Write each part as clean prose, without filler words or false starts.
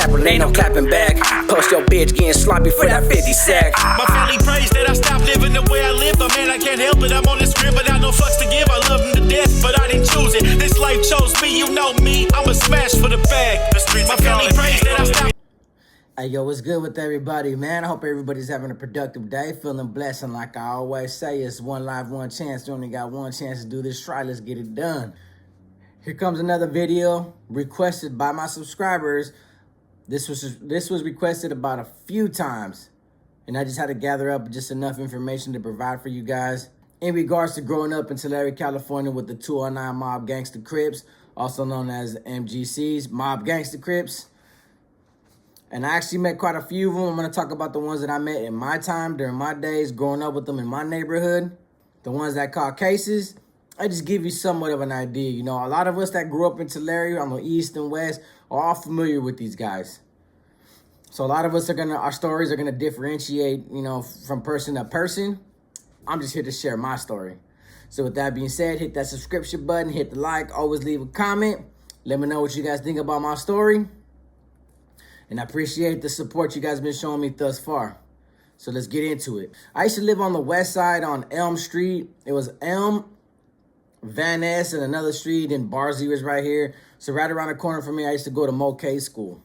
capital, ain't no clapping back. Post your bitch getting sloppy for that 50 sack. My family prays that I stop living the way I live, but man, I can't help it. I'm on this grid, but I no fucks to give. I love them to death, but I didn't choose it. This life chose me, you know me. I'm a smash for the bag. My family prays that I stop. Hey, yo, what's good with everybody, man? I hope everybody's having a productive day, feeling blessed, and like I always say, it's one life, one chance. You only got one chance to do this. Try, let's get it done. Here comes another video requested by my subscribers. This was requested about a few times, and I just had to gather up just enough information to provide for you guys. In regards to growing up in Tulare, California with the 209 Mob Gangsta Crips, also known as MGCs, Mob Gangsta Crips. And I actually met quite a few of them. I'm going to talk about the ones that I met in my time, during my days, growing up with them in my neighborhood. The ones that caught cases. I just give you somewhat of an idea. You know, a lot of us that grew up in Tulare on the east and west are all familiar with these guys. So a lot of us our stories are going to differentiate, you know, from person to person. I'm just here to share my story. So with that being said, hit that subscription button, hit the like, always leave a comment. Let me know what you guys think about my story. And I appreciate the support you guys been showing me thus far. So let's get into it. I used to live on the west side on Elm Street. It was Elm, Van Ness, and another street, and Barzee was right here. So right around the corner from me, I used to go to Moke School.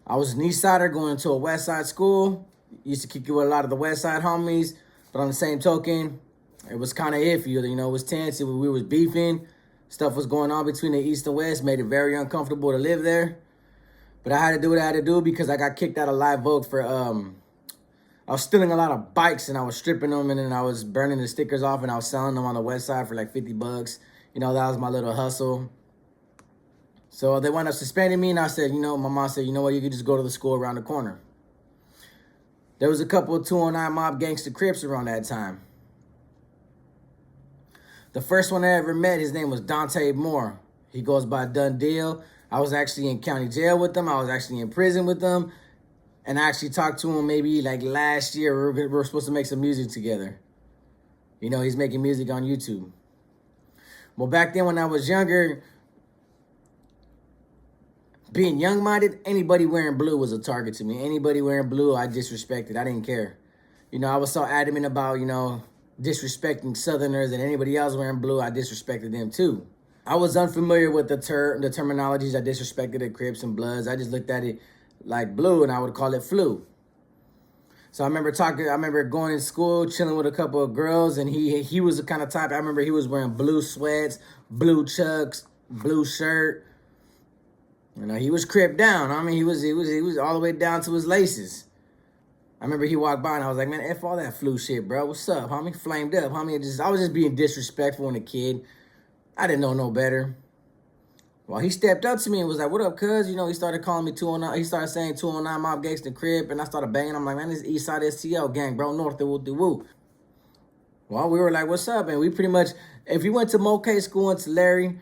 I was an east sider going to a west side school. Used to kick it with a lot of the west side homies. But on the same token, it was kind of iffy. You know, it was tense. We was beefing. Stuff was going on between the east and west. Made it very uncomfortable to live there. But I had to do what I had to do because I got kicked out of Live Oak for, I was stealing a lot of bikes and I was stripping them and then I was burning the stickers off and I was selling them on the west side for like 50 bucks. You know, that was my little hustle. So they wound up suspending me and I said, you know, my mom said, you know what, you could just go to the school around the corner. There was a couple of 209 Mob Gangsta Crips around that time. The first one I ever met, his name was Dante Moore. He goes by Dundee. I was actually in county jail with them. I was actually in prison with them. And I actually talked to him maybe like last year. We were supposed to make some music together. You know, he's making music on YouTube. Well, back then when I was younger, being young-minded, anybody wearing blue was a target to me. Anybody wearing blue, I disrespected. I didn't care. You know, I was so adamant about, you know, disrespecting Southerners, and anybody else wearing blue, I disrespected them too. I was unfamiliar with the terminologies. I disrespected the Crips and Bloods. I just looked at it like blue, and I would call it flu. So I remember going in school, chilling with a couple of girls, and he was the kind of type. I remember he was wearing blue sweats, blue chucks, blue shirt. You know, he was Crip down. I mean, he was all the way down to his laces. I remember he walked by, and I was like, man, F all that flu shit, bro. What's up, homie? Flamed up, homie. I was just being disrespectful when a kid. I didn't know no better. Well, he stepped up to me and was like, what up, cuz? You know, he started calling me 209. He started saying 209 Mob Gangsta Crip, and I started banging. I'm like, man, this is East Side STL gang, bro. North of woo. Well, we were like, what's up? And we pretty much, if you went to Moke School in Tulare,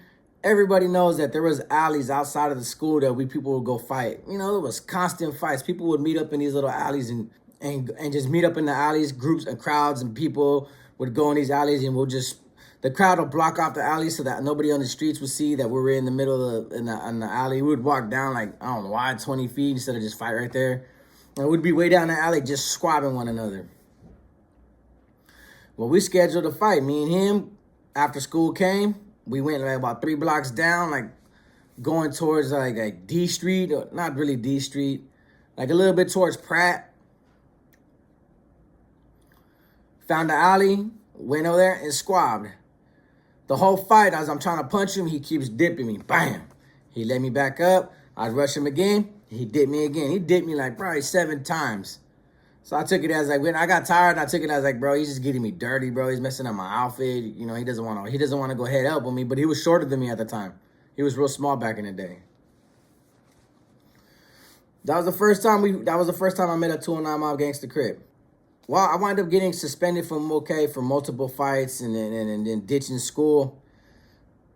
everybody knows that there was alleys outside of the school that people would go fight. You know, there was constant fights. People would meet up in these little alleys and just meet up in the alleys. Groups and crowds and people would go in these alleys and the crowd would block off the alley so that nobody on the streets would see that we were in the middle of in the alley. We would walk down like, I don't know why, 20 feet instead of just fight right there. And we'd be way down the alley just squabbing one another. Well, we scheduled a fight. Me and him, after school came, we went like about 3 blocks down, like going towards like D Street, or not really D Street, like a little bit towards Pratt. Found the alley, went over there and squabbed. The whole fight, as I'm trying to punch him, he keeps dipping me. Bam! He let me back up. I rush him again. He dipped me again. He dipped me like probably 7 times. So I took it as like, when I got tired, I took it as like, bro, he's just getting me dirty, bro. He's messing up my outfit. You know, he doesn't want to go head up with me, but he was shorter than me at the time. He was real small back in the day. That was the first time I met a 209 Mob Gangsta Crip. Well, I wound up getting suspended from Moke for multiple fights and then ditching school.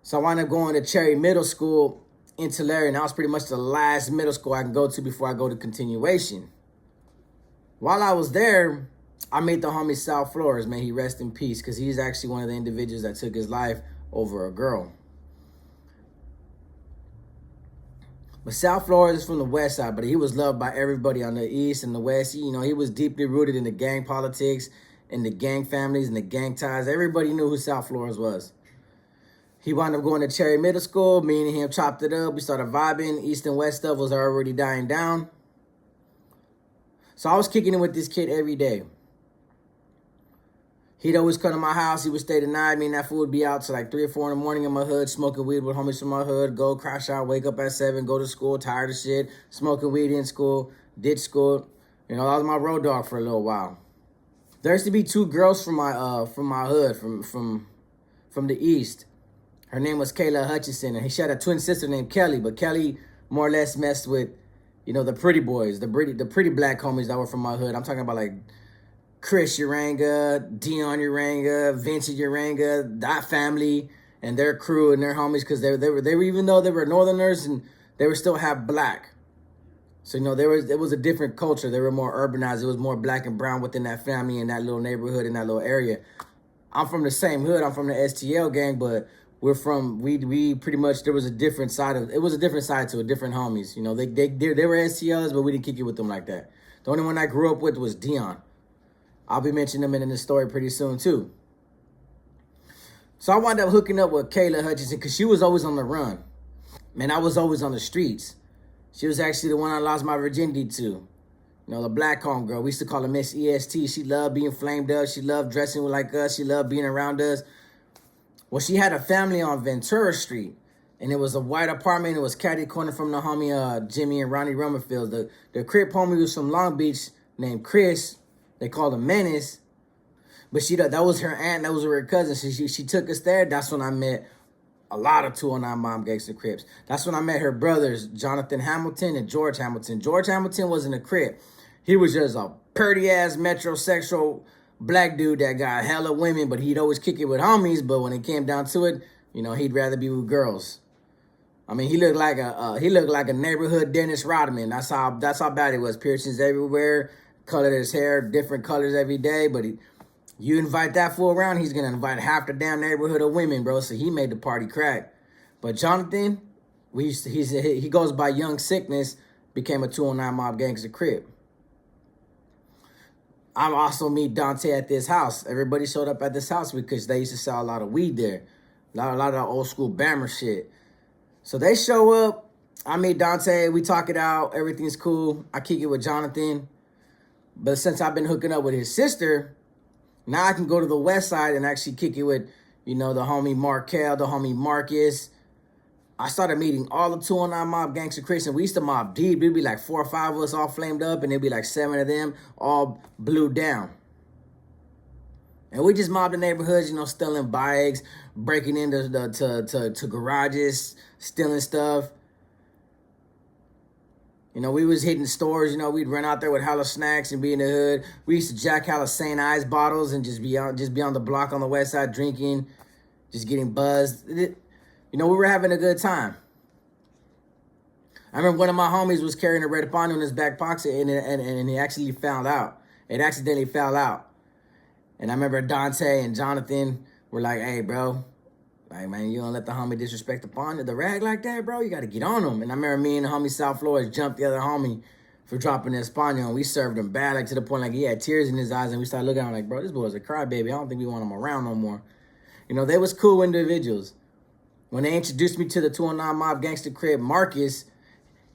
So I wound up going to Cherry Middle School in Tulare, and that was pretty much the last middle school I can go to before I go to continuation. While I was there, I met the homie Sal Flores, may he rest in peace, because he's actually one of the individuals that took his life over a girl. But South Florida is from the west side, but he was loved by everybody on the east and the west. You know, he was deeply rooted in the gang politics, in the gang families, and the gang ties. Everybody knew who South Flores was. He wound up going to Cherry Middle School. Me and him chopped it up. We started vibing. East and west stuff was already dying down. So I was kicking it with this kid every day. He'd always come to my house. He would stay the night. Me and that fool would be out till like 3 or 4 in the morning in my hood, smoking weed with homies from my hood. Go crash out, wake up at 7, go to school, tired of shit, smoking weed in school, ditch school. You know, that was my road dog for a little while. There used to be 2 girls from my hood, from the east. Her name was Kayla Hutchinson, and she had a twin sister named Kelly. But Kelly more or less messed with, you know, the pretty boys, the pretty black homies that were from my hood. I'm talking about like Chris Uranga, Dion Uranga, Vincent Uranga, that family and their crew and their homies, because they were even though they were Northerners, and they were still half black. So, you know, it was a different culture. They were more urbanized. It was more black and brown within that family and that little neighborhood in that little area. I'm from the same hood. I'm from the STL gang, but we pretty much, there was a different side to a different homies. You know, they were STLs, but we didn't kick it with them like that. The only one I grew up with was Dion. I'll be mentioning them in this story pretty soon, too. So I wound up hooking up with Kayla Hutchinson because she was always on the run. Man, I was always on the streets. She was actually the one I lost my virginity to. You know, the black homegirl. We used to call her Miss EST. She loved being flamed up. She loved dressing like us. She loved being around us. Well, she had a family on Ventura Street. And it was a white apartment. It was catty corner from the homie Jimmy and Ronnie Rummerfield. The Crip homie was from Long Beach named Chris. They called him Menace. But that was her aunt. That was her cousin. So she took us there. That's when I met a lot of 209 Mob Gangsta Crips. That's when I met her brothers, Jonathan Hamilton and George Hamilton. George Hamilton wasn't a Crip. He was just a purty-ass metrosexual black dude that got hella women, but he'd always kick it with homies. But when it came down to it, you know, he'd rather be with girls. I mean, he looked like a neighborhood Dennis Rodman. That's how bad it was. Piercings everywhere, colored his hair, different colors every day. But you invite that fool around, he's gonna invite half the damn neighborhood of women, bro. So he made the party crack. But Jonathan, he goes by Young Sickness, became a 209 Mob Gangsta Crip. I also meet Dante at this house. Everybody showed up at this house because they used to sell a lot of weed there. A lot of old school Bammer shit. So they show up. I meet Dante. We talk it out. Everything's cool. I kick it with Jonathan. But since I've been hooking up with his sister, now I can go to the west side and actually kick it with, you know, the homie Markel, the homie Marcus. I started meeting all the 209 Mob Gangsta Crips, and we used to mob deep. It'd be like 4 or 5 of us all flamed up, and it'd be like 7 of them all blew down. And we just mobbed the neighborhoods, you know, stealing bikes, breaking into to garages, stealing stuff. You know, we was hitting stores, you know, we'd run out there with hella snacks and be in the hood. We used to jack hella St. Ives bottles and just be on the block on the west side drinking, just getting buzzed. You know, we were having a good time. I remember one of my homies was carrying a red Ponyo in his back pocket, and he actually found out. It accidentally fell out. And I remember Dante and Jonathan were like, hey, bro, like, man, you don't let the homie disrespect the rag like that, bro. You got to get on him. And I remember me and the homie South Flores jumped the other homie for dropping his Ponyo, and we served him bad, like to the point like he had tears in his eyes, and we started looking at him like, bro, this boy's a crybaby. I don't think we want him around no more. You know, they was cool individuals. When they introduced me to the 209 Mob Gangsta Crip, Marcus,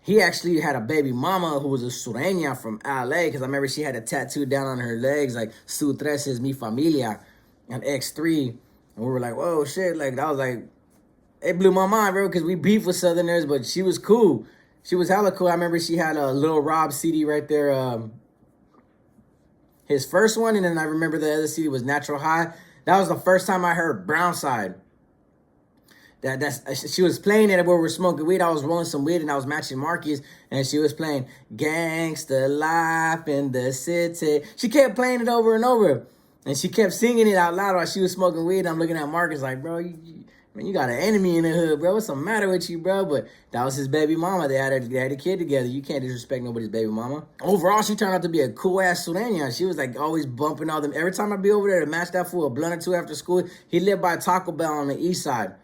he actually had a baby mama who was a sureña from LA, because I remember she had a tattoo down on her legs, like, Su Tres es mi familia, on X3. And we were like, whoa, shit. Like, I was like, it blew my mind, bro, because we beef with Southerners, but she was cool. She was hella cool. I remember she had a Lil Rob CD right there, his first one, and then I remember the other CD was Natural High. That was the first time I heard Brown Side. She was playing it where we were smoking weed. I was rolling some weed and I was matching Marcus, and she was playing Gangsta Life in the City. She kept playing it over and over, and she kept singing it out loud while she was smoking weed. I'm looking at Marcus like, bro, you got an enemy in the hood, bro. What's the matter with you, bro? But that was his baby mama. They had a kid together. You can't disrespect nobody's baby mama. Overall, she turned out to be a cool-ass sureña. She was, like, always bumping all them. Every time I'd be over there to match that fool a blunt or two after school, he lived by Taco Bell on the east side,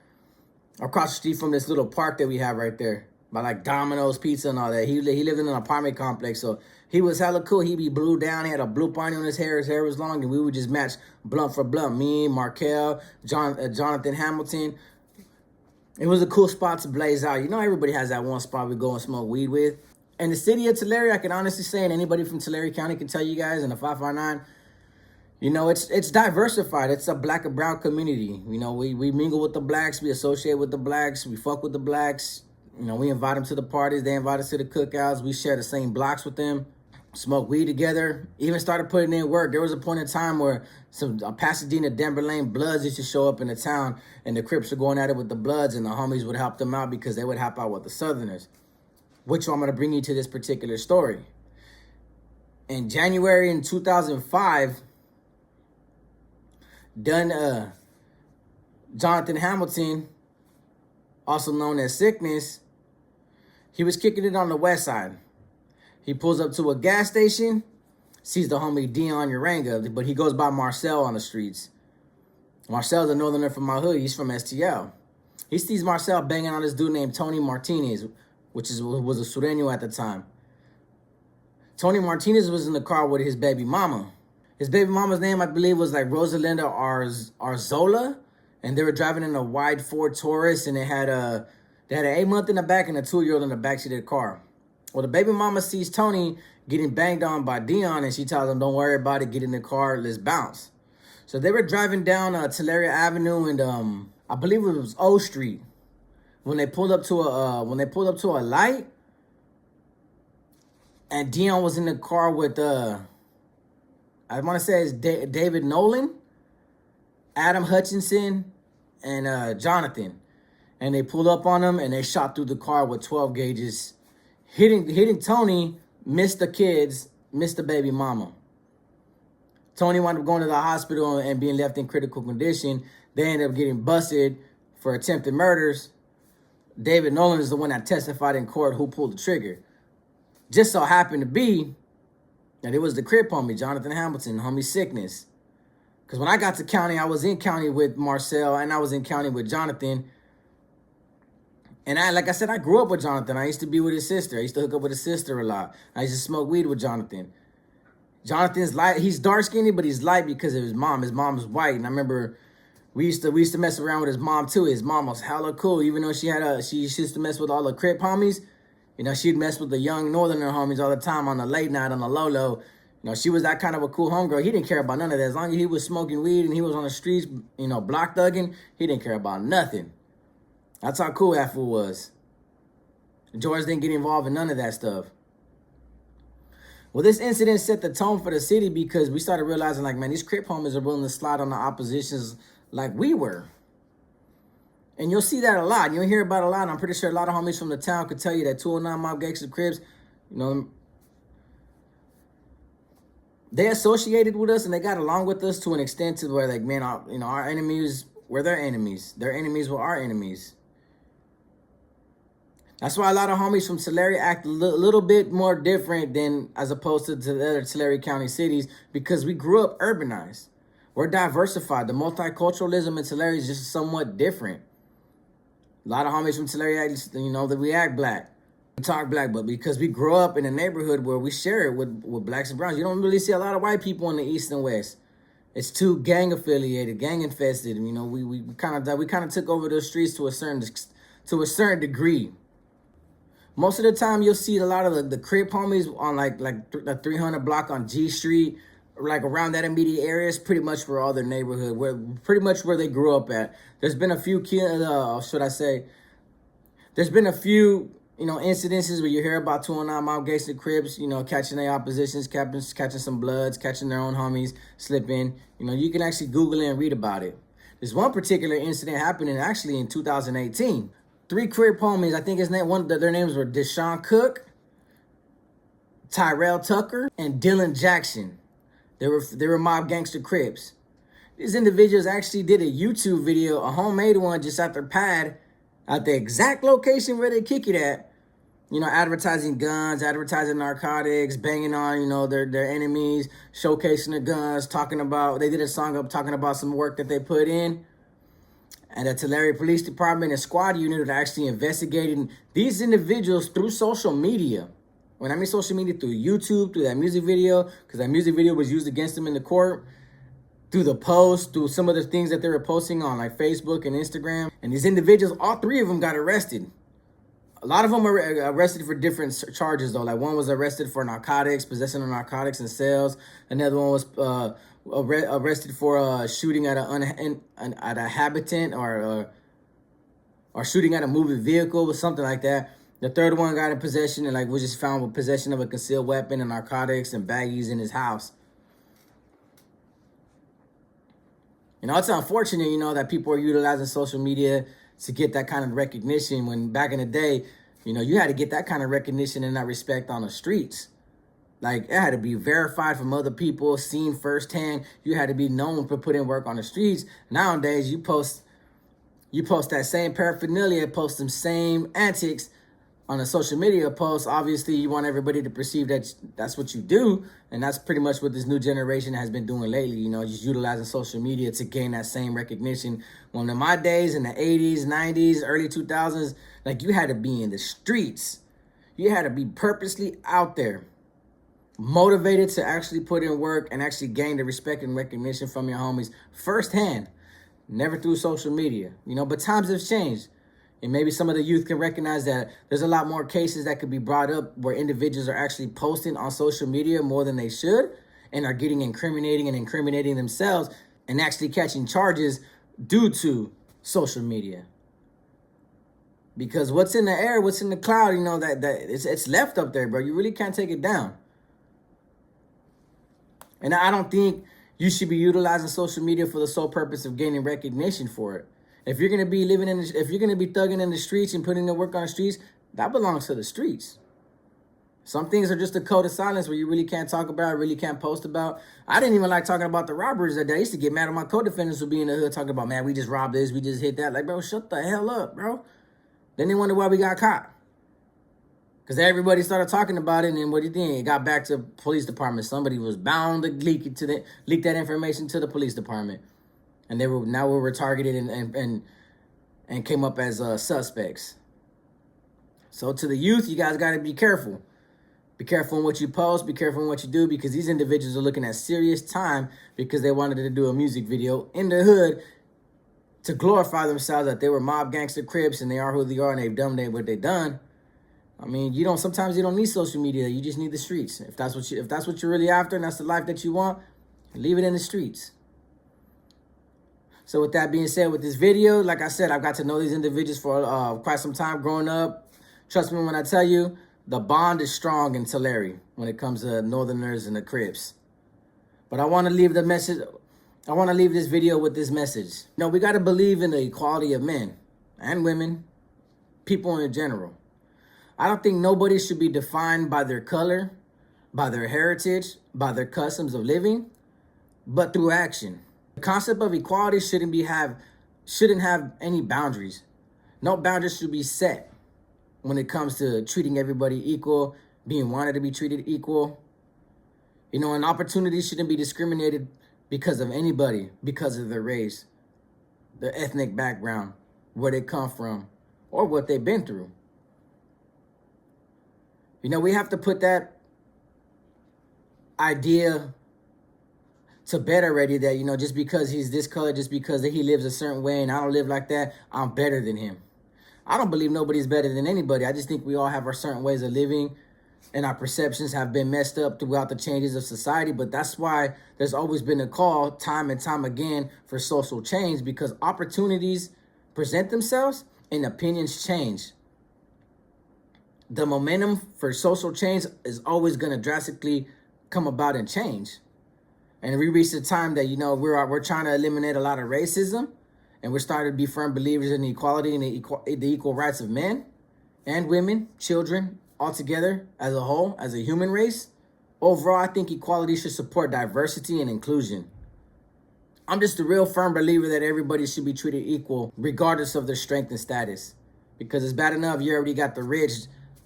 across the street from this little park that we have right there. by like Domino's Pizza and all that. He lived in an apartment complex, so he was hella cool. He'd be blue down. He had a blue pony on his hair. His hair was long, and we would just match blunt for blunt. Me, Markel, Jonathan Hamilton. It was a cool spot to blaze out. You know, everybody has that one spot we go and smoke weed with. And the city of Tulare, I can honestly say, and anybody from Tulare County can tell you guys, in the 559, you know, it's diversified. It's a black and brown community. You know, we mingle with the blacks. We associate with the blacks. We fuck with the blacks. You know, we invite them to the parties. They invite us to the cookouts. We share the same blocks with them. Smoke weed together. Even started putting in work. There was a point in time where some Pasadena, Denver Lane Bloods used to show up in the town, and the Crips were going at it with the Bloods, and the homies would help them out because they would help out with the Southerners. Which I'm going to bring you to this particular story. In January in 2005, Jonathan Hamilton, also known as Sickness, he was kicking it on the west side. He pulls up to a gas station, sees the homie Dion Uranga, but he goes by Marcel on the streets. Marcel's a northerner from my hood. He's from STL. He sees Marcel banging on this dude named Tony Martinez, which was a Sureño at the time. Tony Martinez was in the car with his baby mama. His baby mama's name, I believe, was like Rosalinda Arzola, and they were driving in a wide Ford Taurus, and they had an 8-month in the back and a 2-year-old in the backseat of the car. Well, the baby mama sees Tony getting banged on by Dion, and she tells him, "Don't worry about it. Get in the car. Let's bounce." So they were driving down Tulare Avenue and I believe it was O Street. When they pulled up to a light, and Dion was in the car with I want to say it's David Nolan, Adam Hutchinson, and Jonathan, and they pulled up on him and they shot through the car with 12 gauges, hitting Tony, missed the kids, missed the baby mama. Tony wound up going to the hospital and being left in critical condition. They ended up getting busted for attempted murders. David Nolan is the one that testified in court who pulled the trigger. Just so happened to be that it was the Crip homie, Jonathan Hamilton, homie Sickness. Because when I got to county, I was in county with Marcel and I was in county with Jonathan. And like I said, I grew up with Jonathan. I used to be with his sister. I used to hook up with his sister a lot. I used to smoke weed with Jonathan. Jonathan's light. He's dark skinned, but he's light because of his mom. His mom's white. And I remember we used to mess around with his mom too. His mom was hella cool. Even though she used to mess with all the Crip homies, you know, she'd mess with the young northerner homies all the time on the late night, on the low. You know, she was that kind of a cool homegirl. He didn't care about none of that. As long as he was smoking weed and he was on the streets, you know, block thugging, he didn't care about nothing. That's how cool that fool was. George didn't get involved in none of that stuff. Well, this incident set the tone for the city because we started realizing, like, man, these Crip homies are willing to slide on the oppositions like we were. And you'll see that a lot. You'll hear about it a lot. And I'm pretty sure a lot of homies from the town could tell you that 209 Mob Gangsta Crips, you know, they associated with us and they got along with us to an extent to where, like, man, our enemies were their enemies. Their enemies were our enemies. That's why a lot of homies from Tulare act a little bit more different than as opposed to the other Tulare County cities because we grew up urbanized. We're diversified. The multiculturalism in Tulare is just somewhat different. A lot of homies from Tulare act, you know, that we act black. We talk black, but because we grow up in a neighborhood where we share it with blacks and browns, you don't really see a lot of white people in the East and West. It's too gang affiliated, gang infested. You know, we kind of took over those streets to a certain degree. Most of the time, you'll see a lot of the Crip homies on like the 300 block on G Street, like around that immediate area. Is pretty much where all their neighborhood, pretty much where they grew up at. There's been a few, there's been a few, you know, incidences where you hear about 209 Mob Gangsta Crips, you know, catching their oppositions, catching some bloods, catching their own homies, slipping. You know, you can actually Google it and read about it. There's one particular incident happening actually in 2018. 3 Crip homies, I think their names were Deshaun Cook, Tyrell Tucker, and Dylan Jackson. They were Mob Gangsta Crips. These individuals actually did a YouTube video, a homemade one, just at their pad, at the exact location where they kick it at. You know, advertising guns, advertising narcotics, banging on, you know, their enemies, showcasing the guns, they did a song up talking about some work that they put in. And the Tulare Police Department and squad unit are actually investigating these individuals through social media. When I mean social media, through YouTube, through that music video, because that music video was used against them in the court, through the post, through some of the things that they were posting on like Facebook and Instagram. And these individuals, all three of them got arrested. A lot of them were arrested for different charges, though. Like one was arrested for narcotics, possession of narcotics and sales. Another one was arrested for shooting at a habitant or shooting at a moving vehicle or something like that. The third one got in possession and was just found with possession of a concealed weapon and narcotics and baggies in his house. It's unfortunate, that people are utilizing social media to get that kind of recognition when back in the day, you had to get that kind of recognition and that respect on the streets. Like, it had to be verified from other people, seen firsthand. You had to be known for putting work on the streets. Nowadays, you post that same paraphernalia, post them same antics on a social media post. Obviously, you want everybody to perceive that that's what you do. And that's pretty much what this new generation has been doing lately, just utilizing social media to gain that same recognition. When in my days, in the 80s, 90s, early 2000s, you had to be in the streets. You had to be purposely out there, motivated to actually put in work and actually gain the respect and recognition from your homies firsthand, never through social media. But times have changed. And maybe some of the youth can recognize that there's a lot more cases that could be brought up where individuals are actually posting on social media more than they should and are getting incriminating themselves and actually catching charges due to social media. Because what's in the air, what's in the cloud, that it's left up there, bro. You really can't take it down. And I don't think you should be utilizing social media for the sole purpose of gaining recognition for it. If you're gonna be if you're gonna be thugging in the streets and putting in work on the streets, that belongs to the streets. Some things are just a code of silence where you really can't talk about, really can't post about. I didn't even like talking about the robberies that day. I used to get mad at my co-defendants who be in the hood talking about, man, we just robbed this, we just hit that. Like, bro, shut the hell up, bro. Then they wonder why we got caught. Because everybody started talking about it, and then what do you think? It got back to police department. Somebody was bound to leak that information to the police department. And now we were targeted and came up as suspects. So to the youth, you guys got to be careful. Be careful in what you post. Be careful in what you do, because these individuals are looking at serious time because they wanted to do a music video in the hood to glorify themselves that they were mob gangster Crips and they are who they are and they've done what they've done. I mean, sometimes you don't need social media. You just need the streets. If that's what you're really after and that's the life that you want, leave it in the streets. So with that being said, with this video, like I said, I've got to know these individuals for quite some time growing up. Trust me when I tell you, the bond is strong in Tulare when it comes to Northerners and the Crips. But I want to leave the message. I want to leave this video with this message. We got to believe in the equality of men and women, people in general. I don't think nobody should be defined by their color, by their heritage, by their customs of living, but through action. The concept of equality shouldn't have any boundaries. No boundaries should be set when it comes to treating everybody equal, being wanted to be treated equal. And opportunities shouldn't be discriminated because of anybody, because of their race, their ethnic background, where they come from, or what they've been through. We have to put that idea to bed already that, just because he's this color, just because he lives a certain way and I don't live like that, I'm better than him. I don't believe nobody's better than anybody. I just think we all have our certain ways of living and our perceptions have been messed up throughout the changes of society. But that's why there's always been a call time and time again for social change, because opportunities present themselves and opinions change. The momentum for social change is always going to drastically come about and change. And we reached a time that, we're trying to eliminate a lot of racism, and we're starting to be firm believers in the equality and the equal rights of men and women, children, all together as a whole, as a human race. Overall, I think equality should support diversity and inclusion. I'm just a real firm believer that everybody should be treated equal, regardless of their strength and status. Because it's bad enough you already got the rich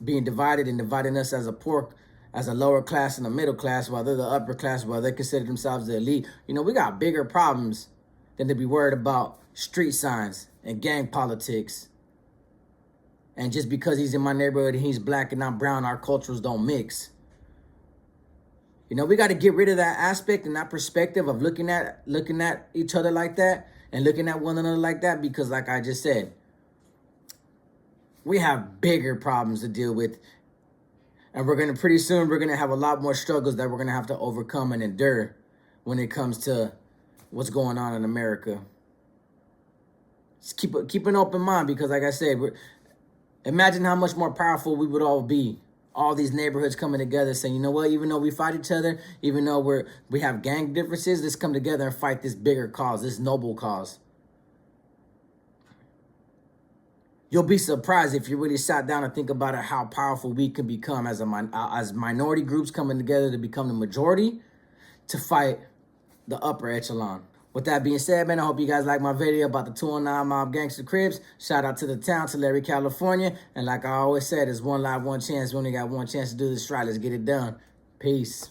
being divided and dividing us as a lower class and a middle class, while they're the upper class, while they consider themselves the elite. We got bigger problems than to be worried about street signs and gang politics. And just because he's in my neighborhood and he's black and I'm brown, our cultures don't mix. You know, we got to get rid of that aspect and that perspective of looking at each other like that and looking at one another like that, because like I just said, we have bigger problems to deal with. And pretty soon we're going to have a lot more struggles that we're going to have to overcome and endure when it comes to what's going on in America. Just keep an open mind, because like I said, imagine how much more powerful we would all be. All these neighborhoods coming together saying, you know what, even though we fight each other, even though we have gang differences, let's come together and fight this bigger cause, this noble cause. You'll be surprised if you really sat down and think about it, how powerful we can become as minority groups coming together to become the majority to fight the upper echelon. With that being said, man, I hope you guys like my video about the 209 Mob Gangster Crips. Shout out to the town, Tulare, California. And like I always said, it's one life, one chance. We only got one chance to do this right. Let's get it done. Peace.